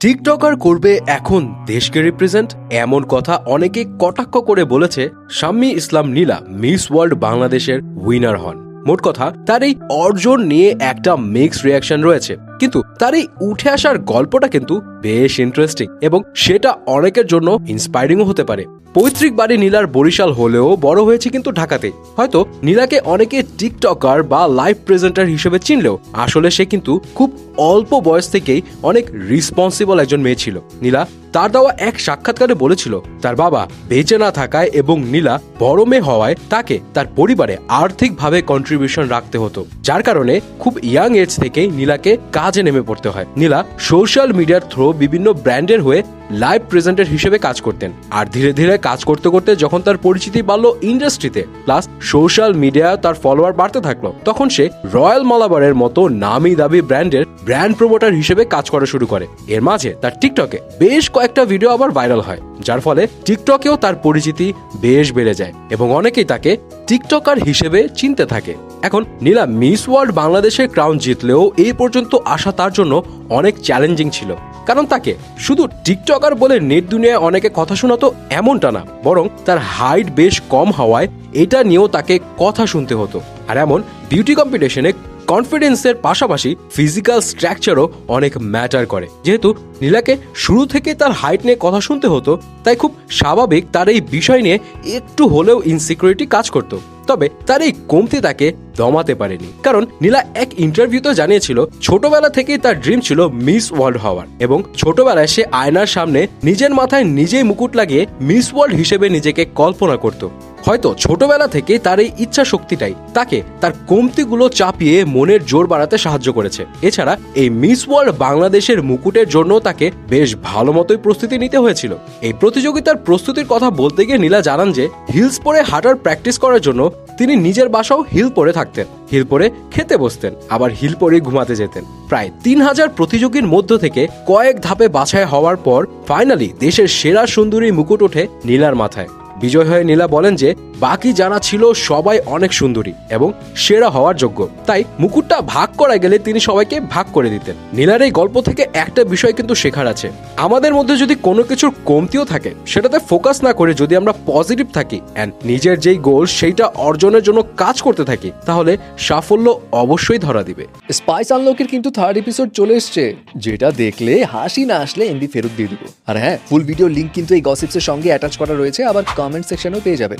TikToker করবে এখন দেশকে রিপ্রেজেন্ট, এমন কথা অনেকে কটাক্ষ করে বলেছে শাম্মী ইসলাম নীলা মিস ওয়ার্ল্ড বাংলাদেশের উইনার হন। মোট কথা, তার এই অর্জন নিয়ে একটা মিক্সড রিয়াকশন রয়েছে, কিন্তু তার এই উঠে আসার গল্পটা কিন্তু বেশ ইন্টারেস্টিং এবং সেটা অনেকের জন্য ইন্সপায়ারিংও হতে পারে। পৈতৃক বাড়ি নীলার বরিশাল হলেও বড় হয়েছে কিন্তু ঢাকাতে। হয়তো নীলাকে অনেকে টিকটকার বা লাইভ প্রেজেন্টার হিসেবে চিনলেও আসলে সে কিন্তু খুব অল্প বয়স থেকেই অনেক রেসপন্সিবল একজন মেয়ে ছিল। নীলা তার দেওয়া এক সাক্ষাৎকারে বলেছিল তার বাবা বেঁচে না থাকায় এবং নীলা বড় মেয়ে হওয়ায় তাকে তার পরিবারে আর্থিকভাবে কন্ট্রিবিউশন রাখতে হতো, যার কারণে খুব ইয়াং এজ থেকেই নীলাকে কাজে নেমে পড়তে হয়। নীলা সোশ্যাল মিডিয়ার থ্রু বিভিন্ন ব্র্যান্ডের হয়ে লাইভ প্রেজেন্টার হিসেবে কাজ করতেন, আর ধীরে ধীরে কাজ করতে করতে যখন তার পরিচিতি বাড়লো ইন্ডাস্ট্রিতে, প্লাস সোশ্যাল মিডিয়া তার ফলোয়ার বাড়তে থাকলো, তখন সে রয়্যাল মালাবারের মতো নামি দামি ব্র্যান্ডের ব্র্যান্ড প্রমোটার হিসেবে কাজ করা শুরু করে। এর মাঝে তার টিকটকে বেশ কয়েকটা ভিডিও আবার ভাইরাল হয়, যার ফলে টিকটকেও তার পরিচিতি বেশ বেড়ে যায় এবং অনেকেই তাকে টিকটকার হিসেবে চিনতে থাকে। এখন নীলা মিস ওয়ার্ল্ড বাংলাদেশের ক্রাউন জিতলেও এই পর্যন্ত আসা তার জন্য অনেক চ্যালেঞ্জিং ছিল, কারণ তাকে শুধু টিকটকার বলে নেট দুনিয়ায় অনেকে কথা শোনাতো এমনটা না, বরং তার হাইট বেশ কম হওয়ায় এটা নিয়েও তাকে কথা শুনতে হতো। আর এমন বিউটি কম্পিটিশনে কনফিডেন্সের পাশাপাশি ফিজিক্যাল স্ট্রাকচারও অনেক ম্যাটার করে। যেহেতু নীলাকে শুরু থেকে তার হাইট নিয়ে কথা শুনতে হতো, তাই খুব স্বাভাবিক তার এই বিষয় নিয়ে একটু হলেও ইনসিকিউরিটি কাজ করত। তবে তার এই কমতি তাকে দমাতে পারেনি, কারণ নীলা এক ইন্টারভিউতে জানিয়েছিল ছোটবেলা থেকেই তার ড্রিম ছিল মিস ওয়ার্ল্ড হওয়ার এবং ছোটবেলায় সে আয়নার সামনে নিজের মাথায় নিজেই মুকুট লাগিয়ে মিস ওয়ার্ল্ড হিসেবে নিজেকে কল্পনা করত। হয়তো ছোটবেলা থেকে তার এই ইচ্ছা শক্তিটাই তাকে তার কমতিগুলো চাপিয়ে মনের জোর বাড়াতে সাহায্য করেছে। এছাড়া এই মিস ওয়ার্ল্ড বাংলাদেশের মুকুটের জন্য তাকে বেশ ভালো মতোই প্রস্তুতি নিতে হয়েছিল। এই প্রতিযোগিতার প্রস্তুতির কথা বলতে গিয়ে নীলা জানান যে হিলস পরে হাঁটার প্র্যাকটিস করার জন্য তিনি নিজের বাসাও হিল পরে থাকতেন, হিল পরে খেতে বসতেন, আবার হিল পরে ঘুমাতে যেতেন। প্রায় 3000 প্রতিযোগীর মধ্য থেকে কয়েক ধাপে বাছাই হওয়ার পর ফাইনালি দেশের সেরা সুন্দরী মুকুট ওঠে নীলার মাথায়। বিজয় হয়ে নীলা বলেন যে বাকি যারা ছিল সবাই অনেক সুন্দরী এবং সেরা হওয়ার যোগ্য, তাই মুকুটটা ভাগ করা গেলে তিনি সবাইকে ভাগ করে দিতেন। নীলার এই গল্প থেকে একটা বিষয় কিন্তু শেখার আছে, আমাদের মধ্যে যদি কোনো কিছুর কমতিও থাকে সেটাতে ফোকাস না করে যদি আমরা পজিটিভ থাকি এন্ড নিজের যেই গোল সেইটা অর্জনের জন্য কাজ করতে থাকি, তাহলে সাফল্য অবশ্যই ধরা দিবে। স্পাইস আনলকের কিন্তু 3rd এপিসোড চলে এসছে, যেটা দেখলে হাসি না আসলে এমবি ফেরত দিয়ে দিব। আর হ্যাঁ, ফুল ভিডিও লিংক কিন্তু এই গসিপসের সঙ্গে অ্যাটাচ করা রয়েছে, আবার কমেন্ট সেকশনেও পেয়ে যাবেন।